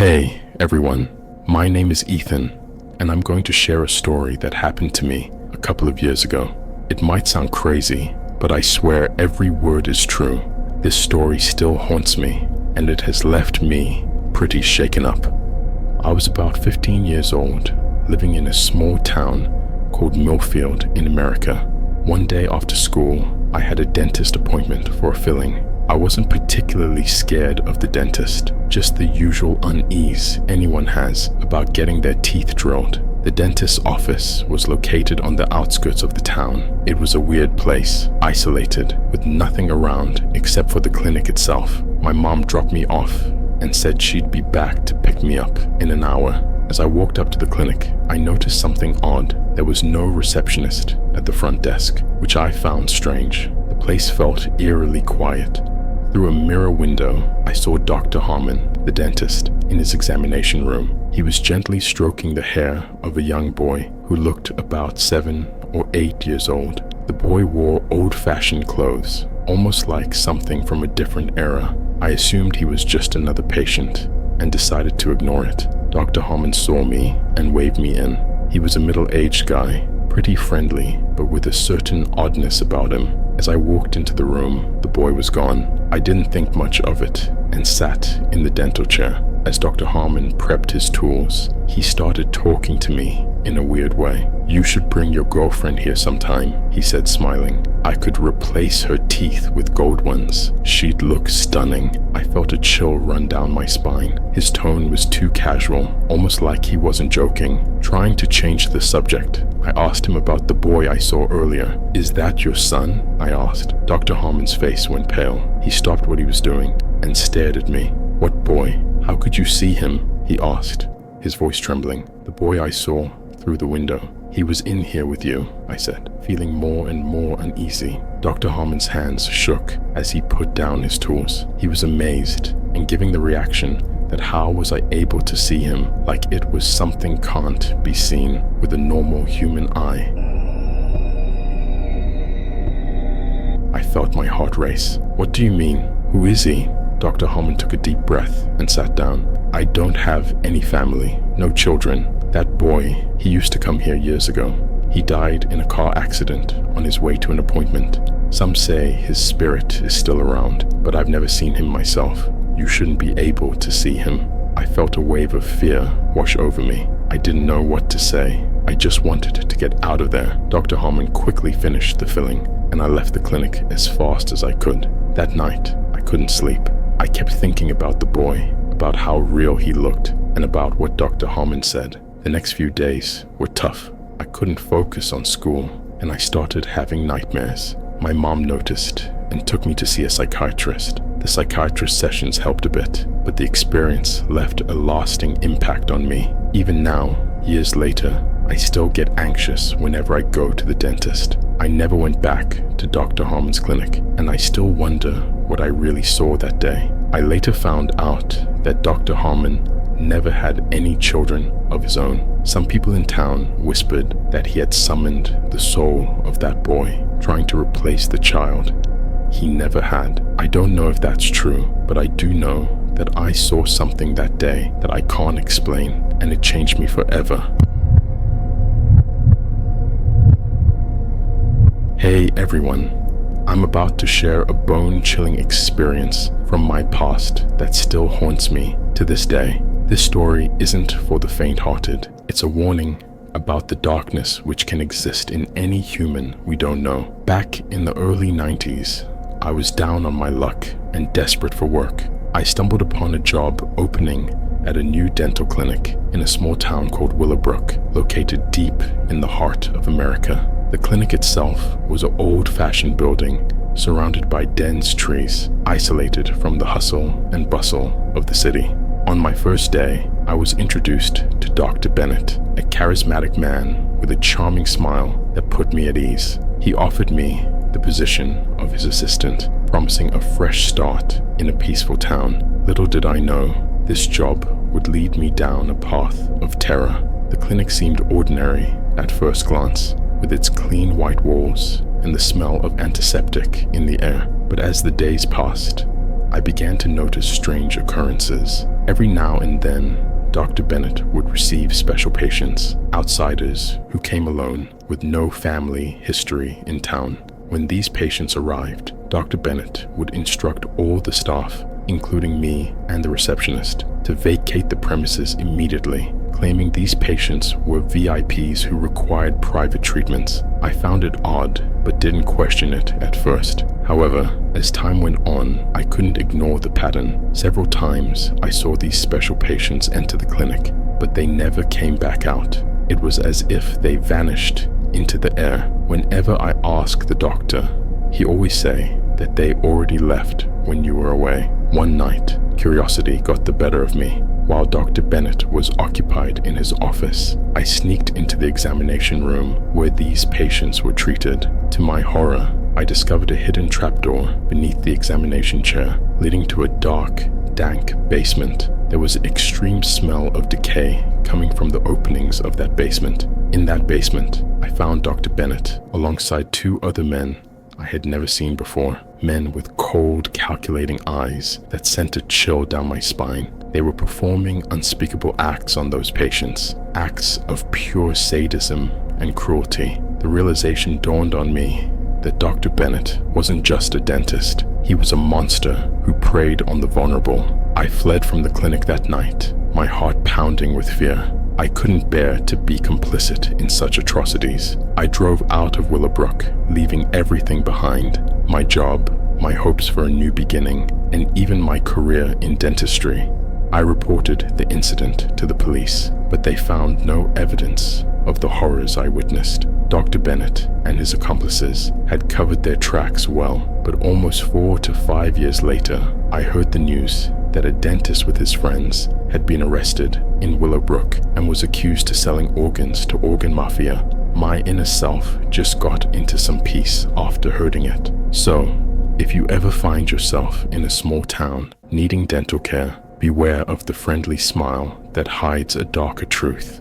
Hey everyone, my name is Ethan, and I'm going to share a story that happened to me a couple of years ago. It might sound crazy, but I swear every word is true. This story still haunts me, and it has left me pretty shaken up. I was about 15 years old, living in a small town called Millfield in America. One day after school, I had a dentist appointment for a filling. I wasn't particularly scared of the dentist, just the usual unease anyone has about getting their teeth drilled. The dentist's office was located on the outskirts of the town. It was a weird place, isolated, with nothing around except for the clinic itself. My mom dropped me off and said she'd be back to pick me up in an hour. As I walked up to the clinic, I noticed something odd. There was no receptionist at the front desk, which I found strange. The place felt eerily quiet. Through a mirror window, I saw Dr. Harmon, the dentist, in his examination room. He was gently stroking the hair of a young boy who looked about 7 or 8 years old. The boy wore old-fashioned clothes, almost like something from a different era. I assumed he was just another patient and decided to ignore it. Dr. Harmon saw me and waved me in. He was a middle-aged guy, pretty friendly, but with a certain oddness about him. As I walked into the room, the boy was gone. I didn't think much of it and sat in the dental chair. As Dr. Harmon prepped his tools, he started talking to me in a weird way. "You should bring your girlfriend here sometime," he said, smiling. "I could replace her teeth with gold ones. She'd look stunning." I felt a chill run down my spine. His tone was too casual, almost like he wasn't joking. Trying to change the subject, I asked him about the boy I saw earlier. "Is that your son?" I asked. Dr. Harmon's face went pale. He stopped what he was doing and stared at me. "What boy? How could you see him?" he asked, his voice trembling. "The boy I saw through the window. He was in here with you," I said, feeling more and more uneasy. Dr. Harmon's hands shook as he put down his tools. He was amazed and giving the reaction that how was I able to see him, like it was something can't be seen with a normal human eye. I felt my heart race. "What do you mean? Who is he?" Dr. Harmon took a deep breath and sat down. "I don't have any family, no children. That boy, he used to come here years ago. He died in a car accident on his way to an appointment. Some say his spirit is still around, but I've never seen him myself. You shouldn't be able to see him." I felt a wave of fear wash over me. I didn't know what to say. I just wanted to get out of there. Dr. Harmon quickly finished the filling, and I left the clinic as fast as I could. That night, I couldn't sleep. I kept thinking about the boy, about how real he looked, and about what Dr. Harmon said. The next few days were tough. I couldn't focus on school, and I started having nightmares. My mom noticed and took me to see a psychiatrist. The psychiatrist sessions helped a bit, but the experience left a lasting impact on me. Even now, years later, I still get anxious whenever I go to the dentist. I never went back to Dr. Harmon's clinic, and I still wonder what I really saw that day. I later found out that Dr. Harmon never had any children of his own. Some people in town whispered that he had summoned the soul of that boy, trying to replace the child he never had. I don't know if that's true, but I do know that I saw something that day that I can't explain, and it changed me forever. Hey everyone, I'm about to share a bone-chilling experience from my past that still haunts me to this day. This story isn't for the faint-hearted. It's a warning about the darkness which can exist in any human we don't know. Back in the early 90s, I was down on my luck and desperate for work. I stumbled upon a job opening at a new dental clinic in a small town called Willowbrook, located deep in the heart of America. The clinic itself was an old-fashioned building surrounded by dense trees, isolated from the hustle and bustle of the city. On my first day, I was introduced to Dr. Bennett, a charismatic man with a charming smile that put me at ease. He offered me the position of his assistant, promising a fresh start in a peaceful town. Little did I know, this job would lead me down a path of terror. The clinic seemed ordinary at first glance, with its clean white walls and the smell of antiseptic in the air. But as the days passed, I began to notice strange occurrences. Every now and then, Dr. Bennett would receive special patients, outsiders who came alone with no family history in town. When these patients arrived, Dr. Bennett would instruct all the staff, including me and the receptionist, to vacate the premises immediately, claiming these patients were VIPs who required private treatments. I found it odd, but didn't question it at first. However, as time went on, I couldn't ignore the pattern. Several times, I saw these special patients enter the clinic, but they never came back out. It was as if they vanished into the air. Whenever I asked the doctor, he always say that they already left when you were away. One night, curiosity got the better of me. While Dr. Bennett was occupied in his office, I sneaked into the examination room where these patients were treated. To my horror, I discovered a hidden trapdoor beneath the examination chair, leading to a dark, dank basement. There was an extreme smell of decay coming from the openings of that basement. In that basement, I found Dr. Bennett alongside two other men I had never seen before. Men with cold, calculating eyes that sent a chill down my spine. They were performing unspeakable acts on those patients, acts of pure sadism and cruelty. The realization dawned on me that Dr. Bennett wasn't just a dentist. He was a monster who preyed on the vulnerable. I fled from the clinic that night, my heart pounding with fear. I couldn't bear to be complicit in such atrocities. I drove out of Willowbrook, leaving everything behind. My job, my hopes for a new beginning, and even my career in dentistry. I reported the incident to the police, but they found no evidence of the horrors I witnessed. Dr. Bennett and his accomplices had covered their tracks well, but almost 4 to 5 years later, I heard the news that a dentist with his friends had been arrested in Willowbrook and was accused of selling organs to organ mafia. My inner self just got into some peace after hearing it. So, if you ever find yourself in a small town needing dental care, beware of the friendly smile that hides a darker truth.